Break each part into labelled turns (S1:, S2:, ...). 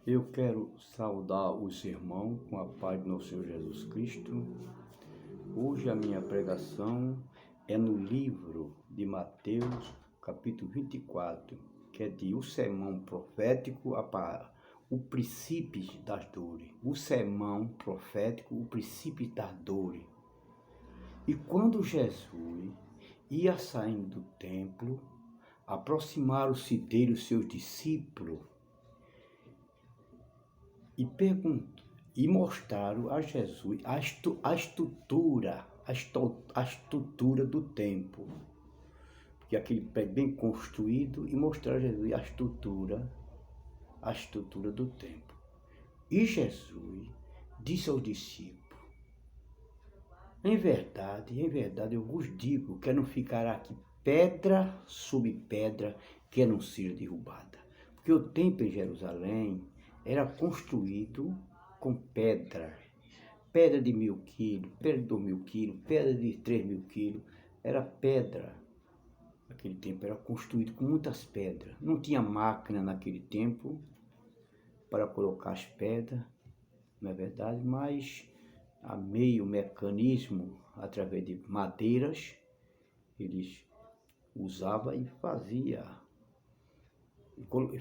S1: Eu quero saudar os irmãos com a paz do nosso Senhor Jesus Cristo. Hoje a minha pregação é no livro de Mateus, capítulo 24, que é de o sermão profético, o princípio das dores. O sermão profético, o princípio das dores. E quando Jesus ia saindo do templo, aproximaram-se dele os seus discípulos e mostraram a Jesus a estrutura do templo. Porque aquele prédio bem construído, e mostraram a Jesus a estrutura do templo. E Jesus disse aos discípulos: em verdade, eu vos digo que não ficará aqui pedra sobre pedra que não seja derrubada. Porque o templo em Jerusalém era construído com pedra de 1000 quilos, pedra de 2000 quilos, pedra de 3000 quilos, era pedra. Naquele tempo era construído com muitas pedras. Não tinha máquina naquele tempo para colocar as pedras, não é verdade? Mas a meio mecanismo, através de madeiras, eles usavam e fazia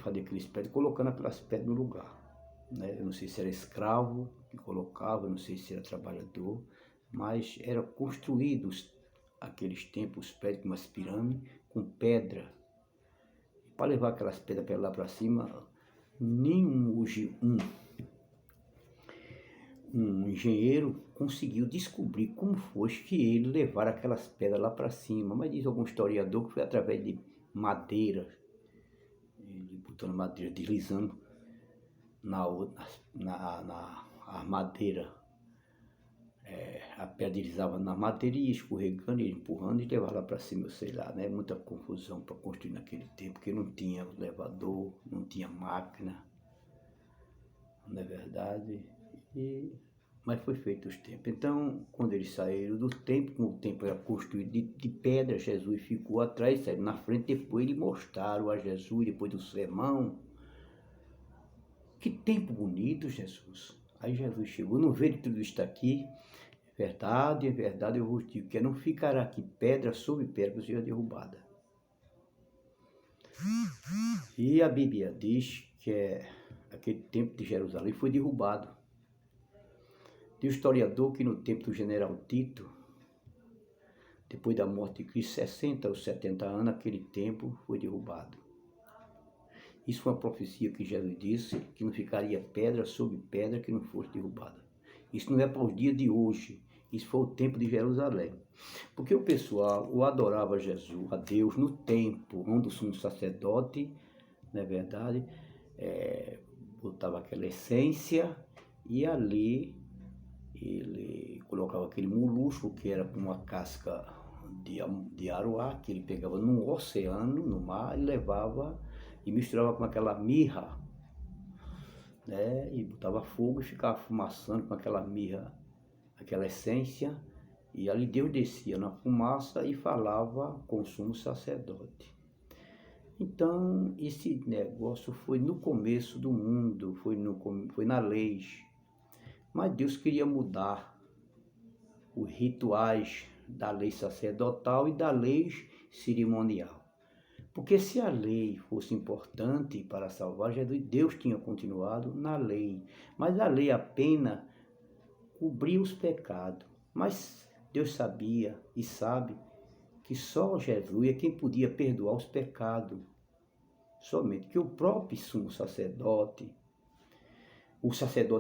S1: aqueles pedras, colocando aquelas pedras no lugar. Né? Eu não sei se era escravo que colocava, eu não sei se era trabalhador, mas era construídos aqueles tempos, os prédios com umas pirâmides, com pedra. Para levar aquelas pedras para lá para cima, hoje um engenheiro conseguiu descobrir como foi que ele levar aquelas pedras lá para cima, mas diz algum historiador que foi através de madeira, ele botando madeira, deslizando a madeira, a pedra deslizava na madeira e ia escorregando, e empurrando e levava lá para cima, eu sei lá, né? Muita confusão para construir naquele tempo, porque não tinha elevador, não tinha máquina, não é verdade? Mas foi feito os tempos. Então, quando eles saíram do templo, como o templo era construído de pedra, Jesus ficou atrás, saiu na frente, depois eles mostraram a Jesus, depois do sermão. Que tempo bonito, Jesus. Aí Jesus chegou, não veio tudo isso aqui. É verdade, eu vos digo que não ficará aqui pedra sobre pedra que seja derrubada. E a Bíblia diz que aquele templo de Jerusalém foi derrubado. Tem um historiador que no tempo do general Tito, depois da morte de Cristo, 60 ou 70 anos, aquele templo foi derrubado. Isso foi uma profecia que Jesus disse, que não ficaria pedra sobre pedra que não fosse derrubada. Isso não é para os dias de hoje, isso foi o templo de Jerusalém. Porque o pessoal adorava Jesus, a Deus, no templo, onde o sumo sacerdote, não é verdade, botava aquela essência, e ali ele colocava aquele molusco, que era com uma casca de aroá, que ele pegava no oceano, no mar, e levava e misturava com aquela mirra, né? E botava fogo e ficava fumaçando com aquela mirra, aquela essência, e ali Deus descia na fumaça e falava com o sumo sacerdote. Então, esse negócio foi no começo do mundo, foi na lei. Mas Deus queria mudar os rituais da lei sacerdotal e da lei cerimonial. Porque se a lei fosse importante para salvar Jesus, Deus tinha continuado na lei. Mas a lei apenas cobria os pecados. Mas Deus sabia e sabe que só Jesus é quem podia perdoar os pecados. Somente que o próprio sumo sacerdote,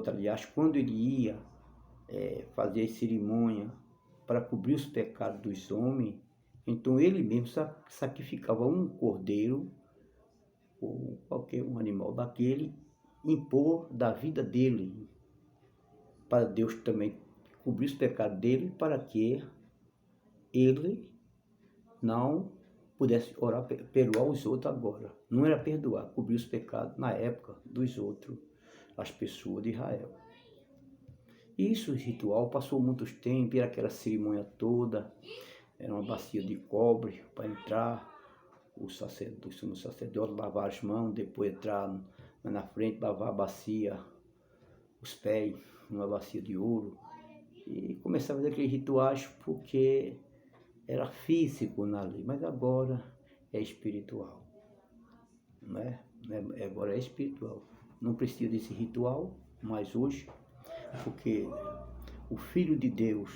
S1: aliás, quando ele ia fazer a cerimônia para cobrir os pecados dos homens, então ele mesmo sacrificava um cordeiro ou qualquer um animal daquele, impor da vida dele, para Deus também cobrir os pecados dele, para que ele não pudesse orar, perdoar os outros agora. Não era perdoar, cobrir os pecados na época dos outros, as pessoas de Israel. Isso, o ritual, passou muitos tempos, era aquela cerimônia toda, era uma bacia de cobre para entrar, o sumo sacerdote lavar as mãos, depois entrar mas na frente lavar a bacia, os pés, numa bacia de ouro. E começava a fazer aqueles rituais porque era físico na lei, mas agora é espiritual, né? Agora é espiritual. Não precisa desse ritual mais hoje, porque o Filho de Deus,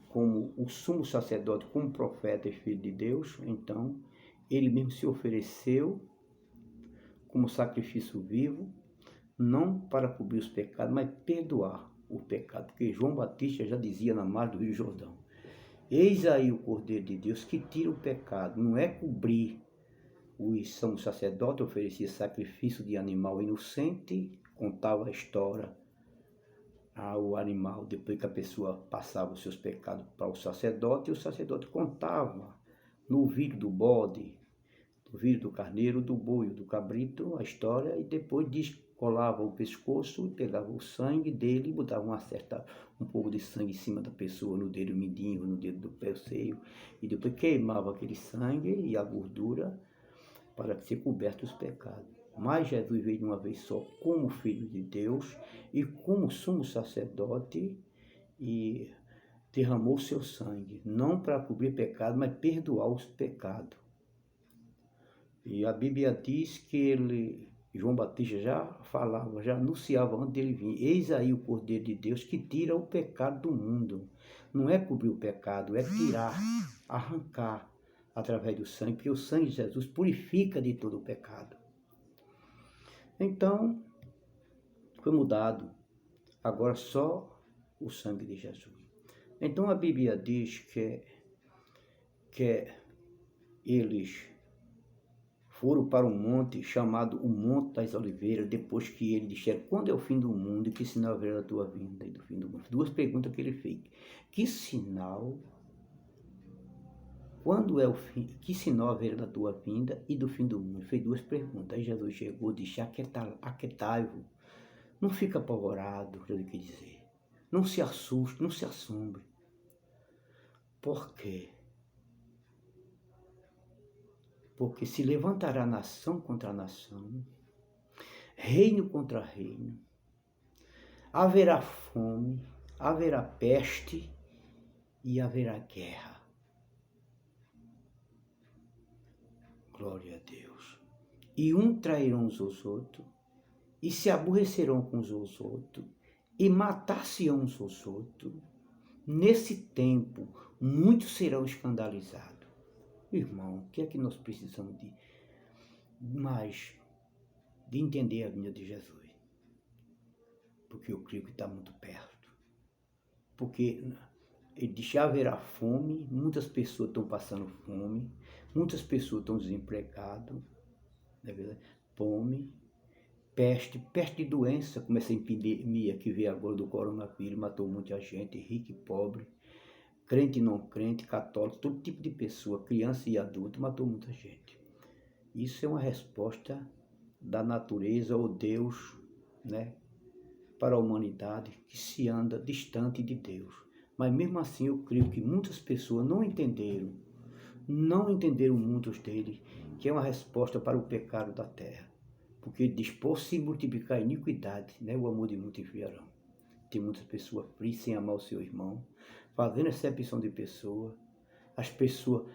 S1: como o sumo sacerdote, como profeta e Filho de Deus, então ele mesmo se ofereceu como sacrifício vivo, não para cobrir os pecados, mas perdoar o pecado, porque João Batista já dizia na margem do Rio Jordão: eis aí o Cordeiro de Deus que tira o pecado. Não é cobrir. O sumo sacerdote oferecia sacrifício de animal inocente, contava a história ao animal, depois que a pessoa passava os seus pecados para o sacerdote contava no ouvido do bode, do vidro do carneiro, do boi, do cabrito, a história, e depois descolava o pescoço, pegava o sangue dele e botava um pouco de sangue em cima da pessoa, no dedo mindinho, no dedo do pé seio, e depois queimava aquele sangue e a gordura para ser coberto os pecados. Mas Jesus veio de uma vez só como Filho de Deus e como sumo sacerdote e derramou seu sangue, não para cobrir pecado, mas perdoar os pecados. E a Bíblia diz que João Batista já falava, já anunciava antes dele vir: eis aí o Cordeiro de Deus que tira o pecado do mundo. Não é cobrir o pecado, é tirar, arrancar através do sangue, porque o sangue de Jesus purifica de todo o pecado. Então, foi mudado. Agora só o sangue de Jesus. Então a Bíblia diz que eles foram para um monte chamado o Monte das Oliveiras, depois que ele disseram: quando é o fim do mundo e que sinal haverá da tua vinda e do fim do mundo? Duas perguntas que ele fez. Que sinal? Quando é o fim? Que sinal haverá da tua vinda e do fim do mundo? Ele fez duas perguntas. Aí Jesus chegou e disse: aquietai-vos. Não fica apavorado, ele quer dizer. Não se assuste, não se assombre. Por quê? Porque se levantará nação contra nação, reino contra reino, haverá fome, haverá peste e haverá guerra. Glória a Deus. E um trairão uns aos outros, e se aborrecerão com uns aos outros, e matar-se-ão uns aos outros. Nesse tempo, muitos serão escandalizados. Irmão, o que é que nós precisamos de mais? De entender a vinda de Jesus. Porque eu creio que está muito perto. Porque ele diz que haverá fome, muitas pessoas estão passando fome, muitas pessoas estão desempregadas, não é verdade? Fome, peste de doença, como essa epidemia que veio agora do coronavírus, matou muita gente, rico e pobre, crente e não crente, católico, todo tipo de pessoa, criança e adulto, matou muita gente. Isso é uma resposta da natureza ou Deus, né, para a humanidade que se anda distante de Deus. Mas mesmo assim eu creio que muitas pessoas não entenderam muitos deles, que é uma resposta para o pecado da terra. Porque diz: por se multiplicar a iniquidade, né, o amor de muitos enviarão. Tem muitas pessoas frias sem amar o seu irmão, fazendo exceção de pessoa. As pessoas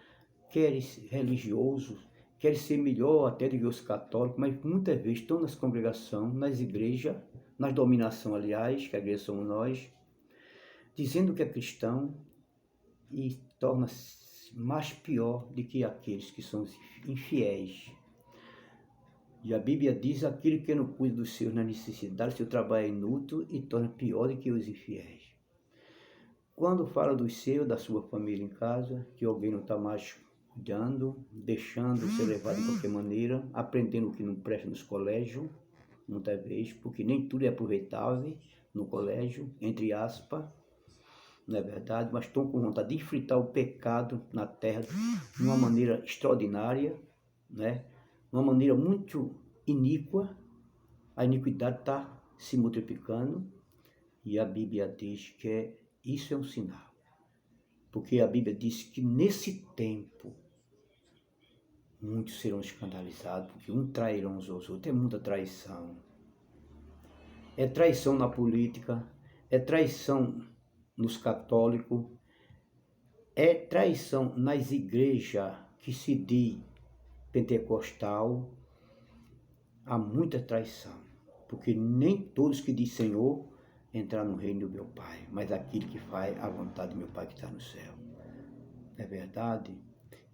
S1: querem ser religiosos, querem ser melhor até do que os católicos, mas muitas vezes estão nas congregações, nas igrejas, nas dominações, aliás, que a igreja somos nós, dizendo que é cristão e torna-se mais pior do que aqueles que são infiéis. E a Bíblia diz: aquele que não cuida dos seus na necessidade, seu trabalho é inútil e torna pior do que os infiéis. Quando fala dos seus, da sua família em casa, que alguém não está mais cuidando, deixando ser levado de qualquer maneira, aprendendo o que não presta nos colégios, muitas vezes, porque nem tudo é aproveitável no colégio, entre aspas, não é verdade? Mas estão com vontade de enfrentar o pecado na terra de uma maneira extraordinária, né? Uma maneira muito iníqua. A iniquidade está se multiplicando e a Bíblia diz que isso é um sinal. Porque a Bíblia diz que nesse tempo muitos serão escandalizados, porque uns trairão os outros. É muita traição. É traição na política, é traição nos católicos, é traição nas igrejas que se diz pentecostal. Há muita traição, porque nem todos que diz Senhor entrar no reino do meu Pai, mas aquele que faz a vontade do meu Pai que está no céu. É verdade?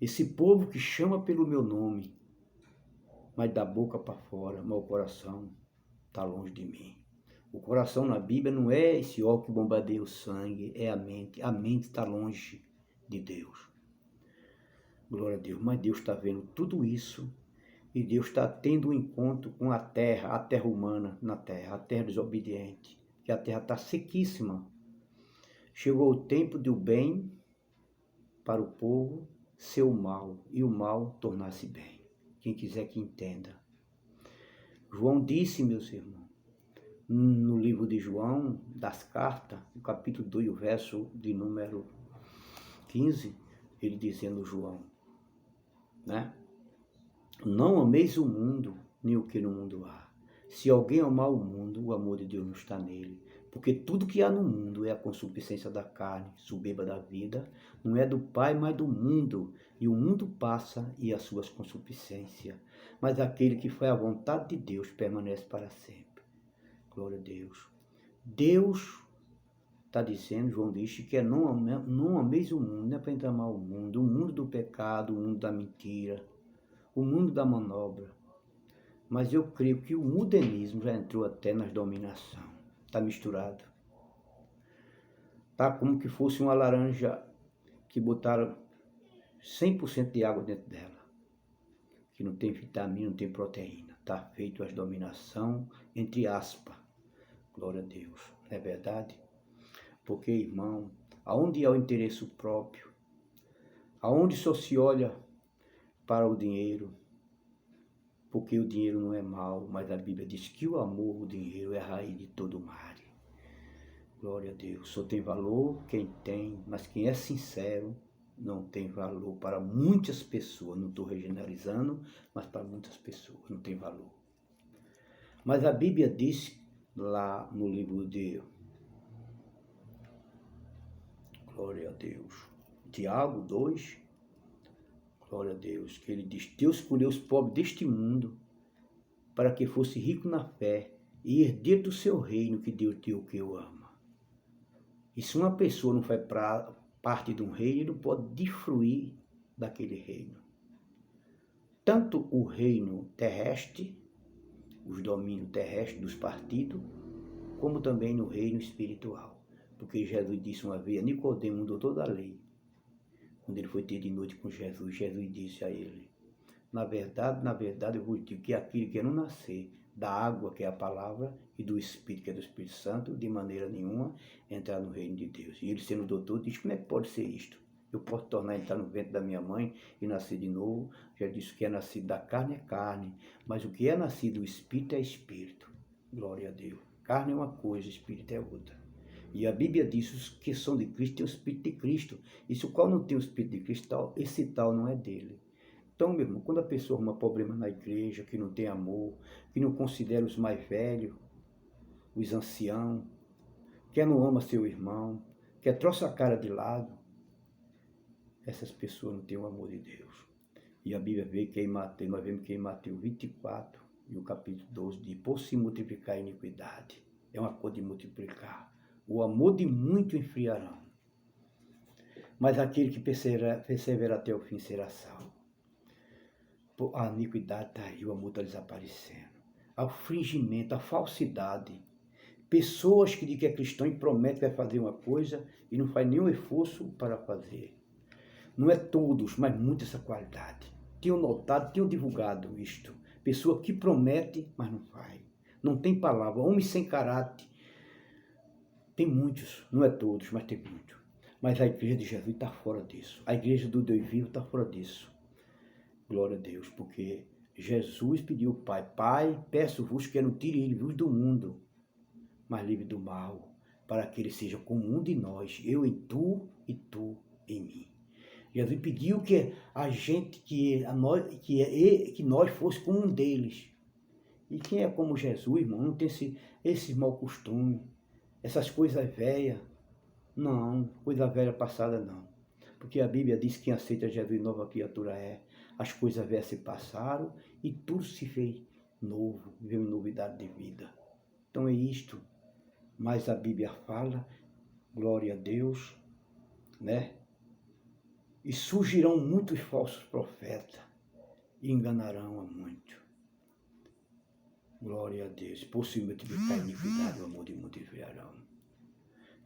S1: Esse povo que chama pelo meu nome, mas da boca para fora, meu coração está longe de mim. O coração na Bíblia não é esse órgão que bombardeia o sangue, é a mente. A mente está longe de Deus. Glória a Deus. Mas Deus está vendo tudo isso e Deus está tendo um encontro com a terra humana na terra, a terra desobediente, que a terra está sequíssima. Chegou o tempo do bem para o povo ser o mal e o mal tornar-se bem. Quem quiser que entenda. João disse, meus irmãos, no livro de João, das cartas, no capítulo 2, o verso de número 15, ele dizendo, João, né? Não ameis o mundo, nem o que no mundo há. Se alguém amar o mundo, o amor de Deus não está nele. Porque tudo que há no mundo é a concupiscência da carne, soberba da vida, não é do Pai, mas do mundo. E o mundo passa e as suas concupiscências. Mas aquele que faz a vontade de Deus permanece para sempre. Glória a Deus. Deus está dizendo, João disse, que não ameis o mundo, não é para gente amar o mundo do pecado, o mundo da mentira, o mundo da manobra. Mas eu creio que o modernismo já entrou até nas dominações. Está misturado. Está como que fosse uma laranja que botaram 100% de água dentro dela. Que não tem vitamina, não tem proteína. Está feito as dominação entre aspas. Glória a Deus. Não é verdade? Porque, irmão, aonde há o interesse próprio, aonde só se olha para o dinheiro, porque o dinheiro não é mal, mas a Bíblia diz que o amor, o dinheiro é a raiz de todo o mal. Glória a Deus. Só tem valor quem tem, mas quem é sincero não tem valor para muitas pessoas. Não estou regionalizando, mas para muitas pessoas não tem valor. Mas a Bíblia diz lá no livro de Glória a Deus, Tiago 2, glória a Deus, que ele diz, Deus escolheu os pobres deste mundo para que fosse rico na fé e herdeiro do seu reino que Deus deu que eu amo. E se uma pessoa não faz parte de um reino, ele não pode desfruir daquele reino. Tanto o reino terrestre, os domínios terrestres dos partidos, como também no reino espiritual. Porque Jesus disse uma vez a Nicodemo, um doutor da lei, quando ele foi ter de noite com Jesus, Jesus disse a ele, na verdade, eu vos digo que aquele que não nascer da água, que é a palavra, e do Espírito, que é do Espírito Santo, de maneira nenhuma, entrar no reino de Deus. E ele, sendo doutor, diz, como é que pode ser isto? Eu posso tornar entrar no ventre da minha mãe e nascer de novo? Já disse que é nascido da carne é carne, mas o que é nascido do Espírito é Espírito. Glória a Deus. Carne é uma coisa, Espírito é outra. E a Bíblia diz, os que são de Cristo têm o Espírito de Cristo. E se o qual não tem o Espírito de Cristo, esse tal não é dele. Então, meu irmão, quando a pessoa arruma problema na igreja, que não tem amor, que não considera os mais velhos, os anciãos, que não ama seu irmão, que troça a cara de lado, essas pessoas não têm o amor de Deus. E a Bíblia vê que nós vemos que em Mateus 24 e o capítulo 12 diz, por se multiplicar a iniquidade, é uma coisa de multiplicar. O amor de muito enfriarão, mas aquele que persevera até o fim será salvo. A iniquidade está aí, o amor está desaparecendo. O fingimento, a falsidade. Pessoas que dizem que é cristão e prometem que vai fazer uma coisa e não faz nenhum esforço para fazer. Não é todos, mas muita essa qualidade. Tenho notado, tenho divulgado isto. Pessoa que promete, mas não faz. Não tem palavra, homem sem caráter. Tem muitos, não é todos, mas tem muitos. Mas a igreja de Jesus está fora disso. A igreja do Deus vivo está fora disso. Glória a Deus, porque Jesus pediu ao Pai, Pai, peço-vos que não tire ele do mundo, mas livre do mal, para que ele seja comum de nós, eu em tu e tu em mim. Jesus pediu que a gente, que nós fosse como um deles. E quem é como Jesus, irmão, não tem esse mau costume, essas coisas velhas. Não, coisa velha passada não. Porque a Bíblia diz que quem aceita Jesus nova criatura é. As coisas velhas se passaram e tudo se fez novo, veio novidade de vida. Então é isto. Mas a Bíblia fala, glória a Deus, né? E surgirão muitos falsos profetas e enganarão a muito. Glória a Deus. Por se multiplicar a iniquidade, o amor de muitos virão.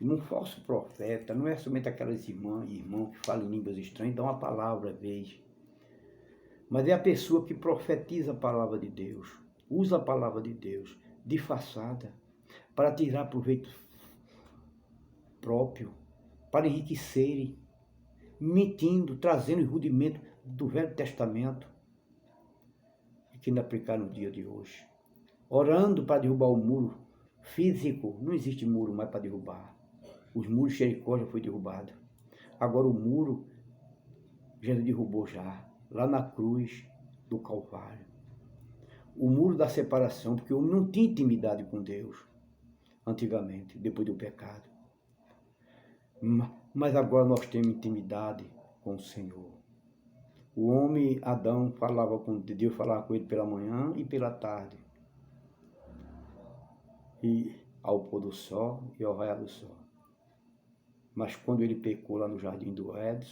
S1: E um falso profeta não é somente aquelas irmãos que falam em línguas estranhas, dão uma palavra às vezes. Mas é a pessoa que profetiza a palavra de Deus, usa a palavra de Deus, disfarçada, para tirar proveito próprio, para enriquecerem, mentindo, trazendo os rudimentos do Velho Testamento, e que ainda aplicaram no dia de hoje. Orando para derrubar o muro físico, não existe muro mais para derrubar. Os muros de Jericó já foi derrubado. Agora o muro, Jesus derrubou já, lá na cruz do Calvário. O muro da separação, porque o homem não tinha intimidade com Deus, antigamente, depois do pecado. Mas agora nós temos intimidade com o Senhor. O homem, Adão, falava com Deus, falava com ele pela manhã e pela tarde. E ao pôr do sol e ao raiar do sol. Mas quando ele pecou lá no jardim do Éden,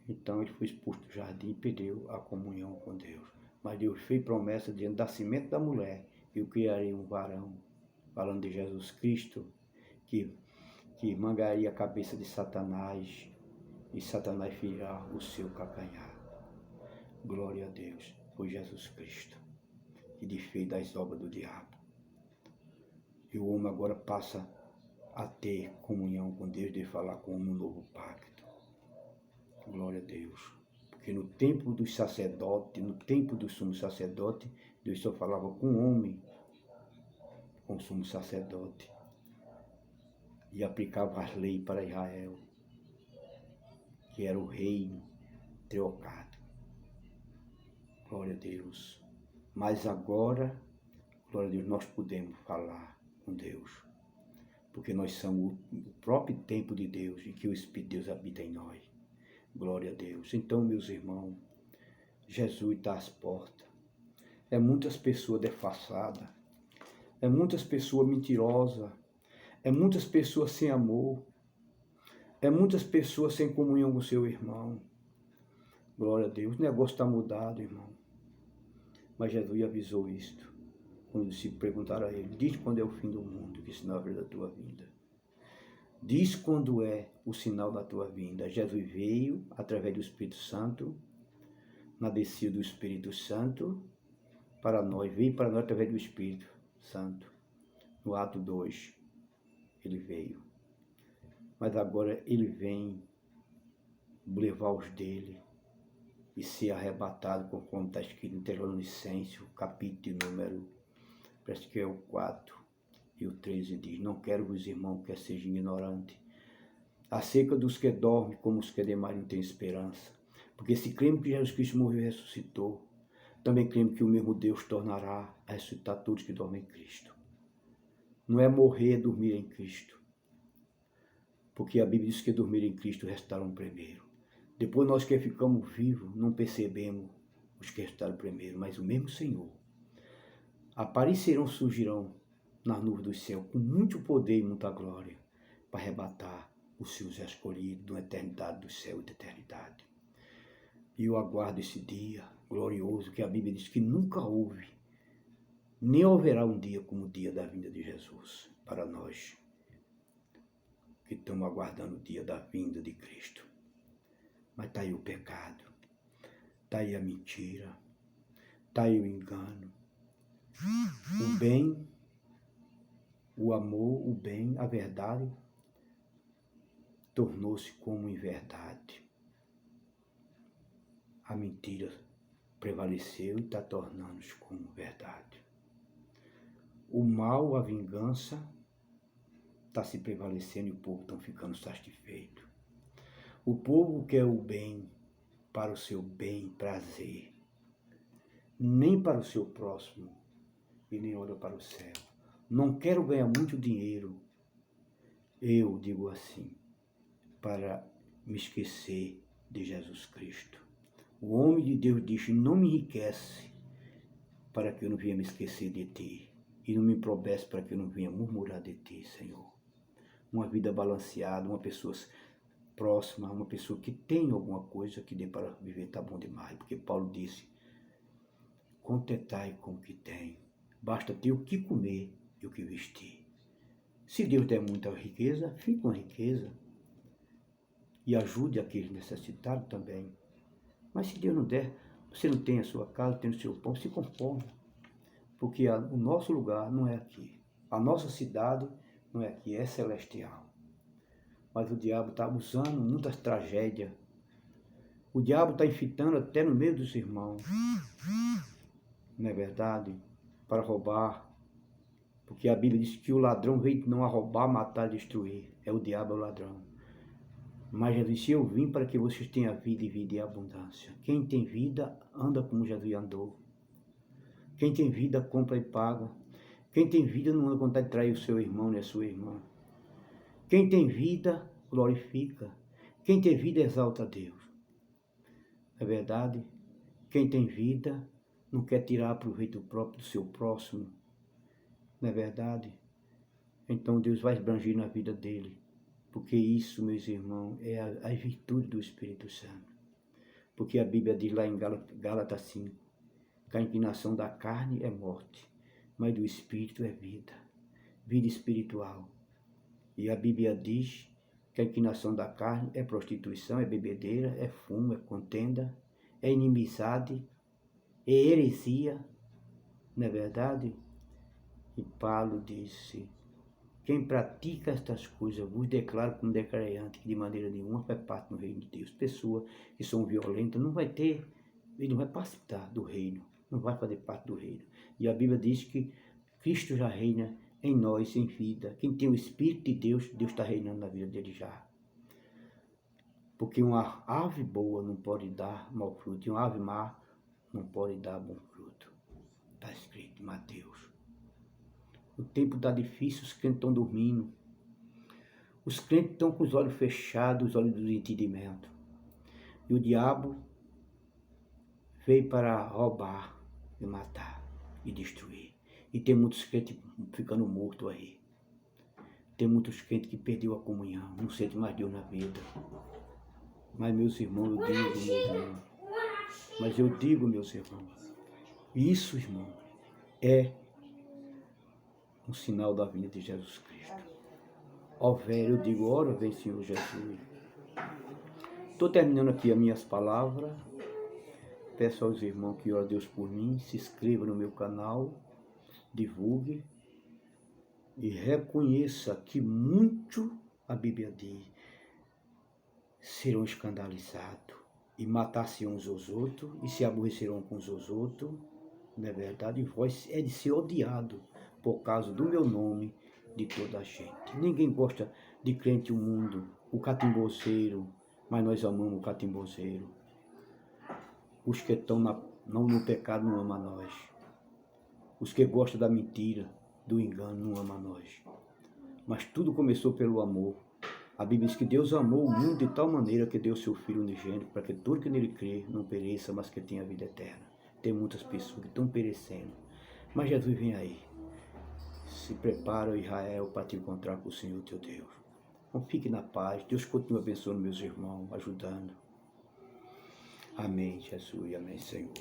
S1: então ele foi expulso do jardim e perdeu a comunhão com Deus. Mas Deus fez promessa dizendo, da semente da mulher, eu criarei um varão, falando de Jesus Cristo, que mangaria a cabeça de Satanás, e Satanás ferirá o seu calcanhar. Glória a Deus, foi Jesus Cristo, que desfez das obras do diabo. E o homem agora passa a ter comunhão com Deus, de falar com um novo pacto. Glória a Deus. Porque no tempo dos sacerdotes, no tempo do sumo sacerdote, Deus só falava com o homem, com o sumo sacerdote. E aplicava as leis para Israel, que era o reino teocrático. Glória a Deus. Mas agora, glória a Deus, nós podemos falar com Deus. Porque nós somos o próprio templo de Deus e que o Espírito de Deus habita em nós. Glória a Deus. Então, meus irmãos, Jesus está às portas. É muitas pessoas defassadas. É muitas pessoas mentirosas. É muitas pessoas sem amor. É muitas pessoas sem comunhão com o seu irmão. Glória a Deus. O negócio está mudado, irmão. Mas Jesus avisou isto. Quando se perguntaram a ele, diz quando é o fim do mundo, que sinal é da tua vinda. Diz quando é o sinal da tua vinda. Jesus veio através do Espírito Santo, na descida do Espírito Santo, para nós, veio para nós através do Espírito Santo. No ato 2, ele veio. Mas agora ele vem levar os dele e ser arrebatado, conforme está escrito em Tessalonicenses, capítulo número, parece que é o 4 e o 13, diz, não quero vos, irmão, que sejam ignorantes acerca dos que dormem, como os que demais não têm esperança. Porque se cremos que Jesus Cristo morreu e ressuscitou, também cremos que o mesmo Deus tornará a ressuscitar todos que dormem em Cristo. Não é morrer, é dormir em Cristo. Porque a Bíblia diz que dormir em Cristo restaram primeiro. Depois nós que ficamos vivos, não percebemos os que restaram primeiro, mas o mesmo Senhor. Aparecerão, surgirão nas nuvens do céu com muito poder e muita glória para arrebatar os seus escolhidos da eternidade do céu e da eternidade. E eu aguardo esse dia glorioso que a Bíblia diz que nunca houve, nem haverá um dia como o dia da vinda de Jesus para nós que estamos aguardando o dia da vinda de Cristo. Mas está aí o pecado, está aí a mentira, está aí o engano, o bem, o amor, o bem, a verdade, tornou-se como inverdade. A mentira prevaleceu e está tornando-se como verdade. O mal, a vingança, está se prevalecendo e o povo está ficando satisfeito. O povo quer o bem, para o seu bem, prazer, nem para o seu próximo e nem olha para o céu. Não quero ganhar muito dinheiro, eu digo assim, para me esquecer de Jesus Cristo. O homem de Deus diz, não me enriquece para que eu não venha me esquecer de ti, e não me empobrece para que eu não venha murmurar de ti, Senhor. Uma vida balanceada, uma pessoa próxima, uma pessoa que tem alguma coisa que dê para viver, está bom demais. Porque Paulo disse, contentai com o que tem, basta ter o que comer e o que vestir. Se Deus der muita riqueza, fique com a riqueza e ajude aqueles necessitados também. Mas se Deus não der, você não tem a sua casa, tem o seu pão, se conforme. Porque o nosso lugar não é aqui. A nossa cidade não é aqui, é celestial. Mas o diabo está usando muitas tragédias. O diabo está infiltrando até no meio dos irmãos. Não é verdade? Para roubar. Porque a Bíblia diz que o ladrão veio não a roubar, matar, destruir. É o diabo, é o ladrão. Mas Jesus disse, eu vim para que vocês tenham vida e vida em abundância. Quem tem vida, anda como Jesus andou. Quem tem vida, compra e paga. Quem tem vida, não anda com vontade de trair o seu irmão nem a sua irmã. Quem tem vida, glorifica. Quem tem vida, exalta a Deus. É verdade? Quem tem vida, não quer tirar proveito próprio do seu próximo. Não é verdade? Então Deus vai esbranger na vida dele. Porque isso, meus irmãos, é a virtude do Espírito Santo. Porque a Bíblia diz lá em Gálatas 5, que a inclinação da carne é morte, mas do Espírito é vida. Vida espiritual. E a Bíblia diz que a inclinação da carne é prostituição, é bebedeira, é fumo, é contenda, é inimizade, é heresia, não é verdade? E Paulo disse, quem pratica estas coisas, vos declaro como declarei antes, que de maneira nenhuma faz parte do reino de Deus. Pessoas que são violentas, ele não vai participar do reino, não vai fazer parte do reino. E a Bíblia diz que Cristo já reina em nós, em vida. Quem tem o Espírito de Deus, Deus está reinando na vida dele já. Porque uma ave boa não pode dar mau fruto, e uma ave má não pode dar bom fruto. Está escrito em Mateus. O tempo está difícil, os crentes estão dormindo. Os crentes estão com os olhos fechados, os olhos do entendimento. E o diabo veio para roubar e matar e destruir. E tem muitos crentes ficando mortos aí. Tem muitos crentes que perdeu a comunhão, não sente mais Deus na vida. Mas, meus irmãos, eu digo, meus irmãos, isso, irmão, é um sinal da vinda de Jesus Cristo. Ó velho, eu digo, ora vem Senhor Jesus. Estou terminando aqui as minhas palavras. Peço aos irmãos que orem a Deus por mim, se inscreva no meu canal, divulgue e reconheça que muito, a Bíblia diz, serão escandalizados e matar-se uns aos outros e se aborrecerão com uns aos outros, não é verdade? E vós é de ser odiado por causa do meu nome de toda a gente. Ninguém gosta de crente o mundo, o catimboceiro, mas nós amamos o catimboceiro. Os que estão não no pecado não amam nós. Os que gostam da mentira, do engano, não amam nós. Mas tudo começou pelo amor. A Bíblia diz que Deus amou o mundo de tal maneira que deu seu Filho unigênito, para que todo que nele crê não pereça, mas que tenha vida eterna. Tem muitas pessoas que estão perecendo. Mas Jesus vem aí. Se prepara, Israel, para te encontrar com o Senhor teu Deus. Então fique na paz. Deus continua abençoando meus irmãos, ajudando. Amém, Jesus, e amém, Senhor.